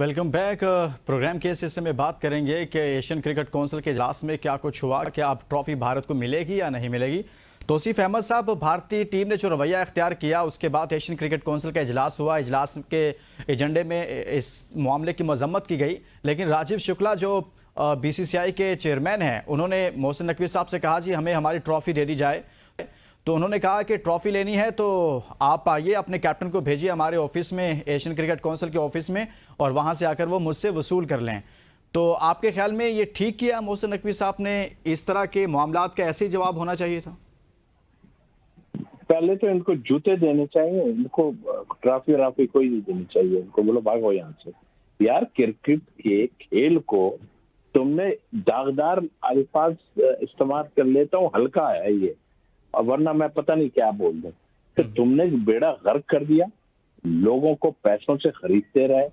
Welcome back. Programme के इस हिस्से में बात करेंगे कि एशियन क्रिकेट काउंसिल के इजलास में क्या कुछ हुआ, क्या अब ट्रॉफी भारत को मिलेगी या नहीं मिलेगी। तौसीफ अहमद साहब, भारतीय टीम ने जो रवैया इख्तियार किया उसके बाद एशियन क्रिकेट काउंसिल का इजलास हुआ। इजलास के एजेंडे में इस मामले की मजम्मत की गई, लेकिन राजीव शुक्ला जो बीसीसीआई के चेयरमैन हैं, उन्होंने मोहसिन नकवी साहब से कहा जी हमें हमारी ट्रॉफी दे दी जाए। तो उन्होंने कहा कि ट्रॉफी लेनी है तो आप आइए, अपने कैप्टन को भेजिए हमारे ऑफिस में, एशियन क्रिकेट काउंसिल के ऑफिस में, और वहां से आकर वो मुझसे वसूल कर लें। तो आपके ख्याल में ये ठीक किया मोहसिन नकवी साहब ने? इस तरह के मामलात का ऐसे ही जवाब होना चाहिए था? पहले तो इनको जूते देने चाहिए, इनको ट्रॉफी व्राफी कोई नहीं देनी चाहिए। इनको बोलो भागो यहाँ से। यार, क्रिकेट के खेल को तुमने दागदार अल्फाज इस्तेमाल कर लेता हूँ, हल्का है ये, और वरना मैं पता नहीं क्या बोल दूं। तो तुमने बेड़ा गर्क कर दिया, लोगों को पैसों से खरीदते रहे,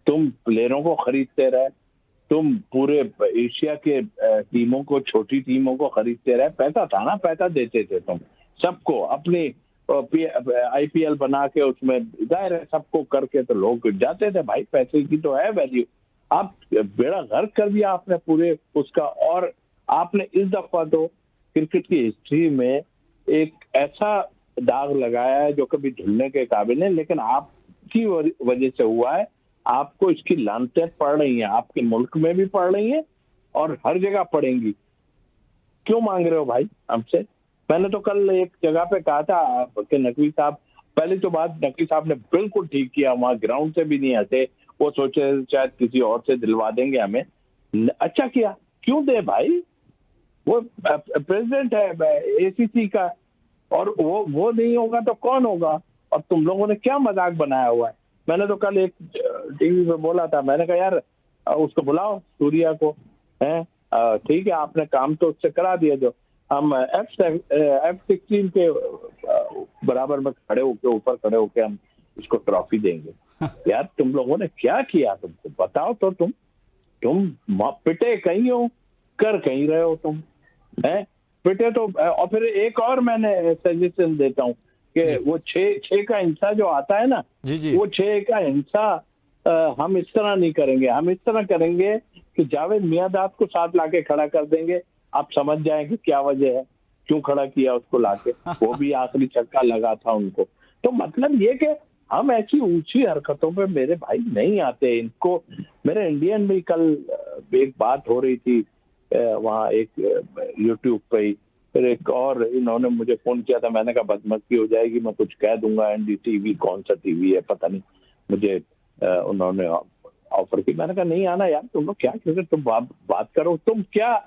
तुम प्लेयरों को खरीदते रहे, तुम पूरे एशिया के टीमों को, छोटी टीमों को खरीदते रहे। पैसा था ना, पैसा देते थे तुम सबको, अपनी आईपीएल बना के उसमें जाहिर है सबको करके तो लोग जाते थे। भाई पैसे की तो है वैल्यू। आप बेड़ा गर्क कर दिया आपने पूरे उसका। और आपने इस दफा तो क्रिकेट की हिस्ट्री में एक ऐसा दाग लगाया है जो कभी धुलने के काबिल है, लेकिन आपकी वजह से हुआ है। आपको इसकी लानतें पड़ रही हैं, आपके मुल्क में भी पड़ रही हैं और हर जगह पड़ेंगी। क्यों मांग रहे हो भाई हमसे? मैंने तो कल एक जगह पे कहा था कि नकवी साहब, पहली तो बात नकवी साहब ने बिल्कुल ठीक किया, वहां ग्राउंड से भी नहीं हटे। वो सोचे शायद किसी और से दिलवा देंगे हमें। अच्छा किया, क्यों दे भाई? वो प्रेसिडेंट है एसीसी का, और वो नहीं होगा तो कौन होगा? और तुम लोगों ने क्या मजाक बनाया हुआ है। मैंने तो कल एक टीवी पे बोला था, मैंने कहा यार उसको बुलाओ, सूर्या को, है ठीक है, आपने काम तो उससे करा दिया, जो हम F16 के बराबर में खड़े होके, ऊपर खड़े होके हम इसको ट्रॉफी देंगे। यार तुम लोगों ने क्या किया, तुमको बताओ तो। तुम पिटे कहीं हो, कर कहीं रहे हो तुम, है पिटे तो। और फिर एक और मैंने सजेशन देता हूँ कि वो छह का हिंसा जो आता है ना, जी। वो 6 का हिंसा हम इस तरह नहीं करेंगे। हम इस तरह करेंगे कि जावेद मियांदाद को साथ लाके खड़ा कर देंगे। आप समझ जाएंगे क्या वजह है, क्यों खड़ा किया उसको लाके। वो भी आखिरी छक्का लगा था उनको। तो मतलब ये कि हम ऐसी ऊंची हरकतों पे मेरे भाई नहीं आते। इनको मेरे इंडियन में कल एक बात हो रही थी वहाँ एक यूट्यूब पे ही, फिर एक और इन्होंने मुझे फोन किया था। मैंने कहा बदमस्ती हो जाएगी, मैं कुछ कह दूंगा। एनडीटीवी कौन सा टीवी है पता नहीं, मुझे उन्होंने ऑफर की। मैंने कहा नहीं आना यार, तुम लोग क्या क्रिकेट तुम बात करो, तुम क्या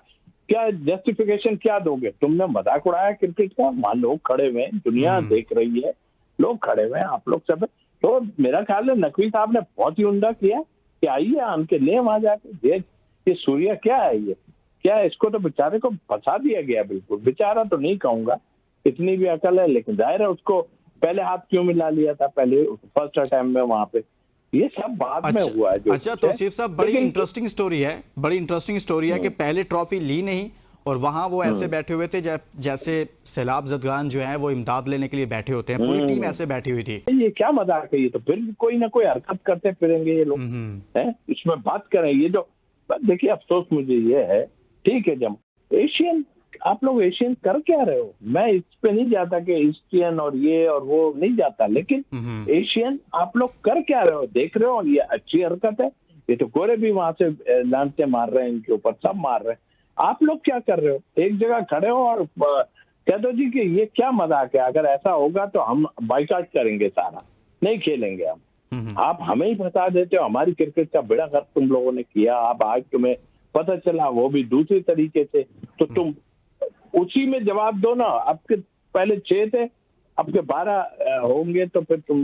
जस्टिफिकेशन क्या दोगे? तुमने मजाक उड़ाया क्रिकेट का। मान लोग खड़े हुए हैं, दुनिया देख रही है, लोग खड़े हुए हैं, आप लोग सब। तो मेरा ख्याल है नकवी साहब ने बहुत ही उम्दा किया कि आइए आन के ले वहां जाके देख ये सूर्या क्या है, ये क्या है। इसको तो बेचारे को फंसा दिया गया। बिल्कुल बेचारा तो नहीं कहूंगा, इतनी भी अकल है, लेकिन जाहिर है उसको पहले हाथ क्यों मिला लिया था पहले फर्स्ट अटैम्प्ट में वहां पे। ये सब बाद में हुआ है। अच्छा तौसीफ साहब, बड़ी इंटरेस्टिंग स्टोरी है, बड़ी इंटरेस्टिंग स्टोरी है कि पहले ट्रॉफी ली नहीं और वहां वो ऐसे बैठे हुए थे जैसे सैलाब जदगान जो हैं वो इमदाद लेने के लिए बैठे होते हैं। पूरी टीम ऐसे बैठी हुई थी। ये क्या मजाक है? ये तो फिर कोई ना कोई हरकत करते फिरेंगे ये लोग, हैं? इसमें बात करें ये जो देखिए, अफसोस मुझे ये है, ठीक है, जब एशियन आप लोग एशियन कर क्या रहे हो? मैं इस पे नहीं जाता कि एशियन और ये और वो नहीं जाता, लेकिन एशियन आप लोग कर क्या रहे हो? देख रहे हो ये अच्छी हरकत है। ये तो गोरे भी वहां से लानते मार रहे हैं, इनके ऊपर सब मार रहे हैं। आप लोग क्या कर रहे हो? एक जगह खड़े हो और कह दो जी कि ये क्या मजाक है। अगर ऐसा होगा तो हम बाइकआउट करेंगे, सारा नहीं खेलेंगे हम। आप हमें ही फंसा देते हो, हमारी क्रिकेट का बेड़ा गर्क तुम लोगों ने किया। अब आज तुम्हें पता चला, वो भी दूसरी तरीके से, तो तुम उसी में जवाब दो ना। आपके पहले 6 थे, आपके 12 होंगे, तो फिर तुम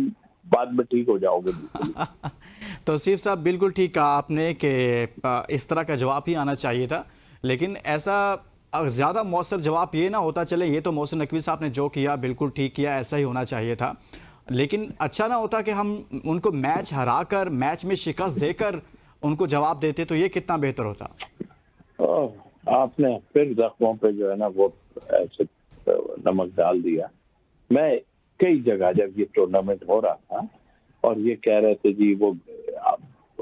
बाद में ठीक हो जाओगे। तौसीफ साहब, बिल्कुल ठीक कहा आपने कि इस तरह का जवाब ही आना चाहिए था, लेकिन ऐसा ज़्यादा मौसर जवाब ये ना होता चले। ये तो मोहसिन नकवी साहब ने जो किया बिल्कुल ठीक किया, ऐसा ही होना चाहिए था। लेकिन अच्छा ना होता कि हम उनको मैच हराकर, मैच में शिकस्त देकर उनको जवाब देते, तो ये कितना बेहतर होता। आपने फिर जख्मों पे जो है ना वो ऐसे नमक डाल दिया। मैं कई जगह जब ये टूर्नामेंट हो रहा था और ये कह रहे थे जी वो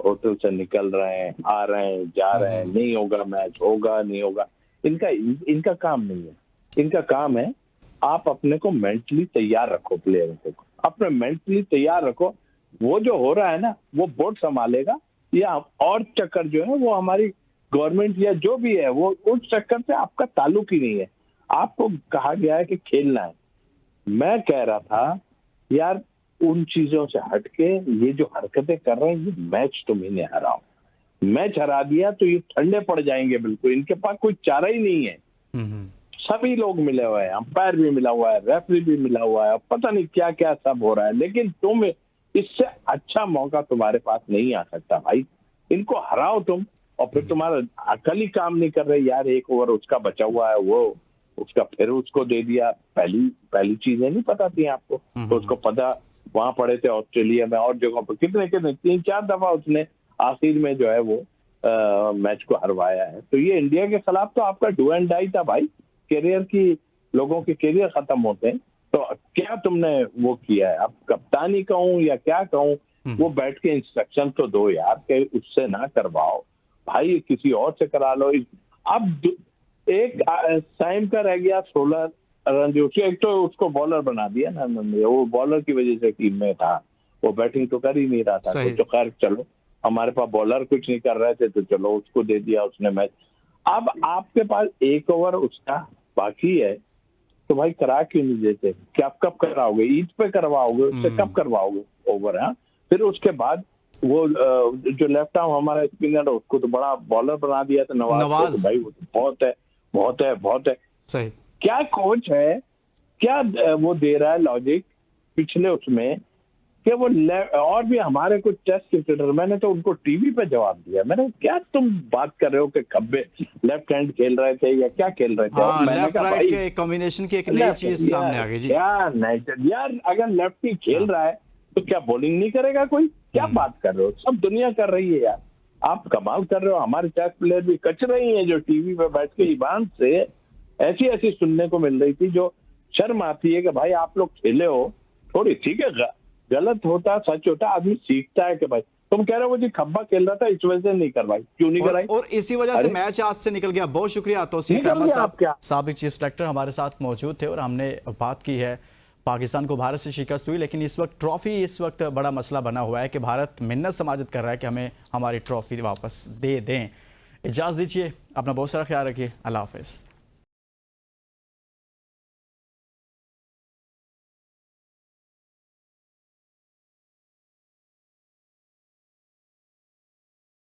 होटल से निकल रहे हैं, आ रहे हैं, जा रहे हैं, नहीं होगा मैच, होगा नहीं होगा, इनका काम नहीं है। इनका काम है आप अपने को मेंटली तैयार रखो, प्लेयर को अपने मेंटली तैयार रखो। वो जो हो रहा है ना वो बोर्ड संभालेगा, या और चक्कर जो है वो हमारी गवर्नमेंट या जो भी है वो उस चक्कर से आपका ताल्लुक ही नहीं है। आपको कहा गया है कि खेलना है। मैं कह रहा था यार उन चीजों से हटके ये जो हरकतें कर रहे हैं, ये मैच तुम इन्हें हराओ। मैच हरा दिया तो ये ठंडे पड़ जाएंगे बिल्कुल, इनके पास कोई चारा ही नहीं है। सभी लोग मिले हुए हैं, अंपायर भी मिला हुआ है, रेफरी भी मिला हुआ है, पता नहीं क्या क्या सब हो रहा है, लेकिन तुम इससे अच्छा मौका तुम्हारे पास नहीं आ सकता भाई। इनको हराओ तुम, और फिर तुम्हारा अकल ही काम नहीं कर रही यार। एक ओवर उसका बचा हुआ है, वो उसका फिर उसको दे दिया। पहली चीजें नहीं पता थी आपको, तो उसको पता, वहां पड़े थे ऑस्ट्रेलिया में और जगहों पर कितने 3-4 दफा उसने आखिर में जो है वो मैच को हरवाया है। तो ये इंडिया के खिलाफ तो आपका डू एंड डाई था भाई। करियर की, लोगों के करियर खत्म होते हैं, तो क्या तुमने वो किया है? अब कप्तानी कहूं या क्या कहूं, वो बैठ के इंस्ट्रक्शन तो दो यार, कि उससे ना करवाओ भाई, किसी और से करा लो। अब एक टाइम का रह गया 16 रन जो, एक तो उसको बॉलर बना दिया ना, वो बॉलर की वजह से टीम में था, वो बैटिंग तो कर ही नहीं रहा था। तो खैर चलो, हमारे पास बॉलर कुछ नहीं कर रहे थे, तो चलो उसको दे दिया उसने मैच। अब आपके पास एक ओवर उसका बाकी है, तो भाई करा क्यों नहीं देते? क्या आप कब कराओगे? ईद पे करवाओगे, उससे कब करवाओगे ओवर? हाँ, फिर उसके बाद वो जो लेफ्ट आर्म हमारा स्पिनर है उसको तो बड़ा बॉलर बना दिया था, नवाज। तो भाई वो तो बहुत है। सही। क्या कोच है, क्या वो दे रहा है लॉजिक पिछले उसमें, कि वो और भी हमारे कुछ टेस्ट क्रिकेटर, मैंने तो उनको टीवी पे जवाब दिया, मैंने क्या तुम बात कर रहे हो कि खब्बे लेफ्ट हैंड खेल रहे थे या क्या खेल रहे थे? हाँ, मैंने लेफ्ट कहा राइट भाई के कॉम्बिनेशन की एक नई चीज सामने आ गई जी। क्या नहीं यार, अगर लेफ्टी खेल रहा है तो क्या बॉलिंग नहीं करेगा कोई? क्या बात कर रहे हो? सब दुनिया कर रही है यार, आप कमाल कर रहे हो। हमारे टेस्ट प्लेयर भी कच रही हैं, जो टीवी पे बैठ के ईमान से ऐसी सुनने को मिल रही थी, जो शर्म आती है कि भाई आप लोग खेले हो थोड़ी, ठीक है गलत होता सच होता, आदमी सीखता है कि भाई तुम कह रहे हो जी खब्बा खेल रहा था इस वजह से नहीं करवाई, क्यों नहीं कराई? और इसी वजह से मैच आज से निकल गया। बहुत शुक्रिया तौसीफ अहमद साहब, साबिक चीफ सेलेक्टर हमारे साथ मौजूद थे और हमने बात की है। पाकिस्तान को भारत से शिकस्त हुई, लेकिन इस वक्त ट्रॉफी इस वक्त बड़ा मसला बना हुआ है कि भारत मिन्नत समाजत कर रहा है कि हमें हमारी ट्रॉफी वापस दे दें। इजाज़त दीजिए, अपना बहुत सारा ख्याल रखिए, अल्लाह हाफिज़।